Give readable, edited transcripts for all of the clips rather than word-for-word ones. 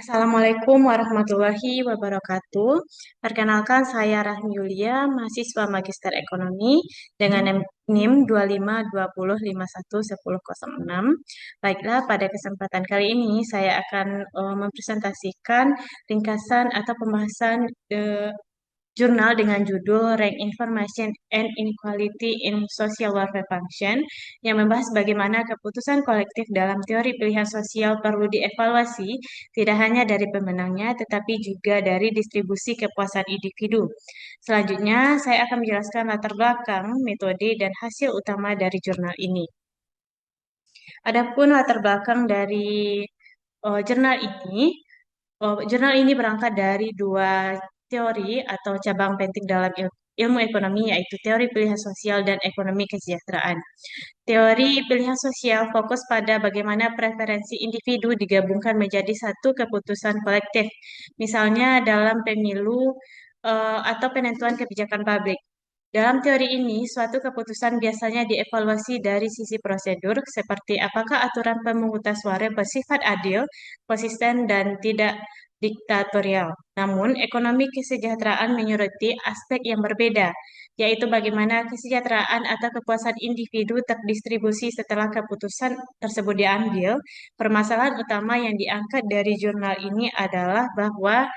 Assalamualaikum warahmatullahi wabarakatuh. Perkenalkan, saya Rahmi Yulia, mahasiswa Magister Ekonomi dengan NIM 2520511006. Baiklah, pada kesempatan kali ini saya akan mempresentasikan ringkasan atau pembahasan jurnal dengan judul Rank Information and Inequality in Social Welfare Function yang membahas bagaimana keputusan kolektif dalam teori pilihan sosial perlu dievaluasi tidak hanya dari pemenangnya tetapi juga dari distribusi kepuasan individu. Selanjutnya, saya akan menjelaskan latar belakang, metode, dan hasil utama dari jurnal ini. Adapun latar belakang dari jurnal ini, jurnal ini berangkat dari dua teori atau cabang penting dalam ilmu ekonomi, yaitu teori pilihan sosial dan ekonomi kesejahteraan. Teori pilihan sosial fokus pada bagaimana preferensi individu digabungkan menjadi satu keputusan kolektif, misalnya dalam pemilu atau penentuan kebijakan publik. Dalam teori ini, suatu keputusan biasanya dievaluasi dari sisi prosedur, seperti apakah aturan pemungutan suara bersifat adil, konsisten, dan tidak diktatorial. Namun, ekonomi kesejahteraan menyoroti aspek yang berbeda, yaitu bagaimana kesejahteraan atau kepuasan individu terdistribusi setelah keputusan tersebut diambil. Permasalahan utama yang diangkat dari jurnal ini adalah bahwa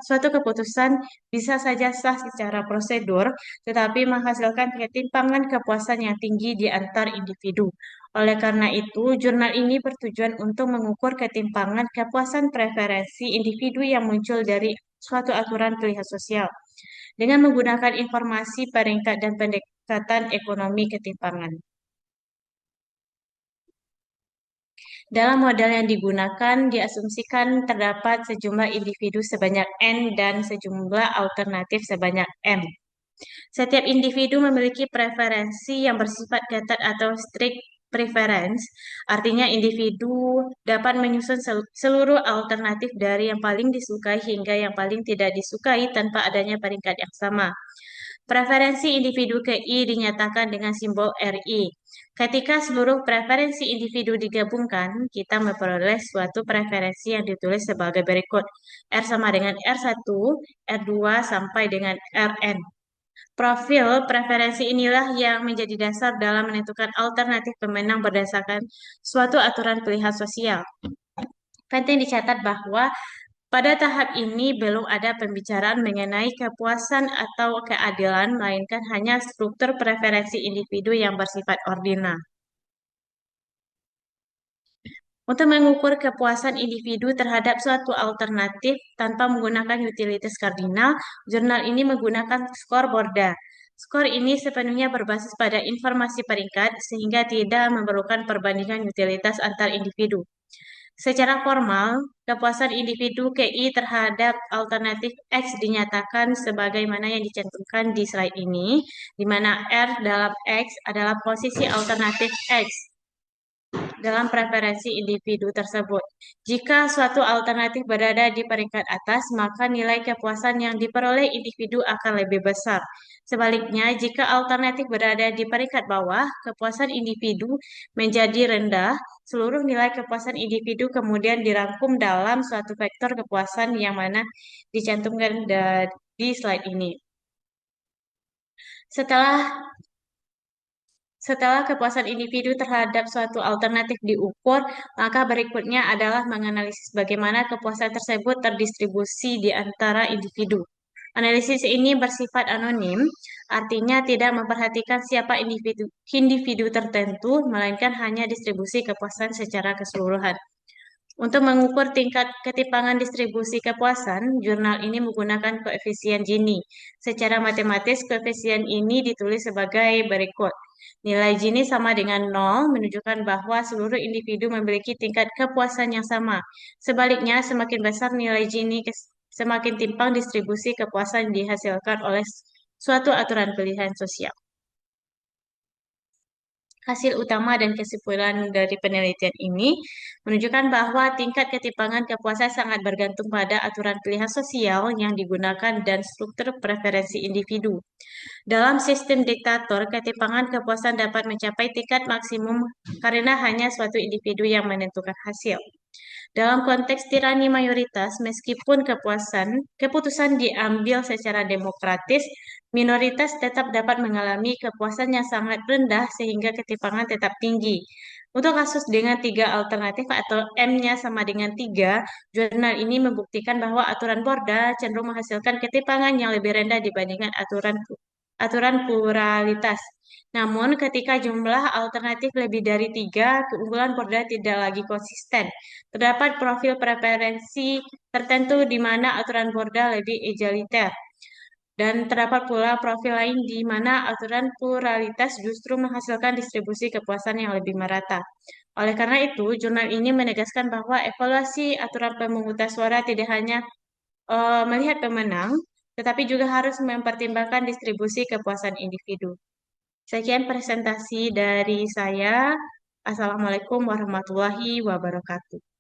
suatu keputusan bisa saja sah secara prosedur, tetapi menghasilkan ketimpangan kepuasan yang tinggi di antar individu. Oleh karena itu, jurnal ini bertujuan untuk mengukur ketimpangan kepuasan preferensi individu yang muncul dari suatu aturan pilihan sosial dengan menggunakan informasi peringkat dan pendekatan ekonomi ketimpangan. Dalam model yang digunakan, diasumsikan terdapat sejumlah individu sebanyak N dan sejumlah alternatif sebanyak M. Setiap individu memiliki preferensi yang bersifat ketat atau strict preference, artinya individu dapat menyusun seluruh alternatif dari yang paling disukai hingga yang paling tidak disukai tanpa adanya peringkat yang sama. Preferensi individu KI dinyatakan dengan simbol RI. Ketika seluruh preferensi individu digabungkan, kita memperoleh suatu preferensi yang ditulis sebagai berikut. R sama dengan R1, R2 sampai dengan Rn. Profil preferensi inilah yang menjadi dasar dalam menentukan alternatif pemenang berdasarkan suatu aturan pilihan sosial. Penting dicatat bahwa pada tahap ini belum ada pembicaraan mengenai kepuasan atau keadilan, melainkan hanya struktur preferensi individu yang bersifat ordinal. Untuk mengukur kepuasan individu terhadap suatu alternatif tanpa menggunakan utilitas kardinal, jurnal ini menggunakan skor Borda. Skor ini sepenuhnya berbasis pada informasi peringkat sehingga tidak memerlukan perbandingan utilitas antar individu. Secara formal, kepuasan individu KI terhadap alternatif X dinyatakan sebagaimana yang dicantumkan di slide ini, di mana R dalam X adalah posisi alternatif X dalam preferensi individu tersebut. Jika suatu alternatif berada di peringkat atas, maka nilai kepuasan yang diperoleh individu akan lebih besar. Sebaliknya, jika alternatif berada di peringkat bawah, kepuasan individu menjadi rendah. Seluruh nilai kepuasan individu kemudian dirangkum dalam suatu vektor kepuasan yang mana dicantumkan di slide ini. Setelah Setelah kepuasan individu terhadap suatu alternatif diukur, maka berikutnya adalah menganalisis bagaimana kepuasan tersebut terdistribusi di antara individu. Analisis ini bersifat anonim, artinya tidak memperhatikan siapa individu tertentu, melainkan hanya distribusi kepuasan secara keseluruhan. Untuk mengukur tingkat ketimpangan distribusi kepuasan, jurnal ini menggunakan koefisien Gini. Secara matematis, koefisien ini ditulis sebagai berikut. Nilai Gini sama dengan 0, menunjukkan bahwa seluruh individu memiliki tingkat kepuasan yang sama. Sebaliknya, semakin besar nilai Gini, semakin timpang distribusi kepuasan dihasilkan oleh suatu aturan pilihan sosial. Hasil utama dan kesimpulan dari penelitian ini menunjukkan bahwa tingkat ketimpangan kepuasan sangat bergantung pada aturan pilihan sosial yang digunakan dan struktur preferensi individu. Dalam sistem diktator, ketimpangan kepuasan dapat mencapai tingkat maksimum karena hanya suatu individu yang menentukan hasil. Dalam konteks tirani mayoritas, meskipun keputusan diambil secara demokratis, minoritas tetap dapat mengalami kepuasan yang sangat rendah sehingga ketimpangan tetap tinggi. Untuk kasus dengan tiga alternatif atau M-nya sama dengan 3, jurnal ini membuktikan bahwa aturan Borda cenderung menghasilkan ketimpangan yang lebih rendah dibandingkan aturan pluralitas. Namun, ketika jumlah alternatif lebih dari 3, keunggulan Borda tidak lagi konsisten. Terdapat profil preferensi tertentu di mana aturan Borda lebih egaliter. Dan terdapat pula profil lain di mana aturan pluralitas justru menghasilkan distribusi kepuasan yang lebih merata. Oleh karena itu, jurnal ini menegaskan bahwa evaluasi aturan pemungutan suara tidak hanya melihat pemenang, tetapi juga harus mempertimbangkan distribusi kepuasan individu. Sekian presentasi dari saya. Assalamualaikum warahmatullahi wabarakatuh.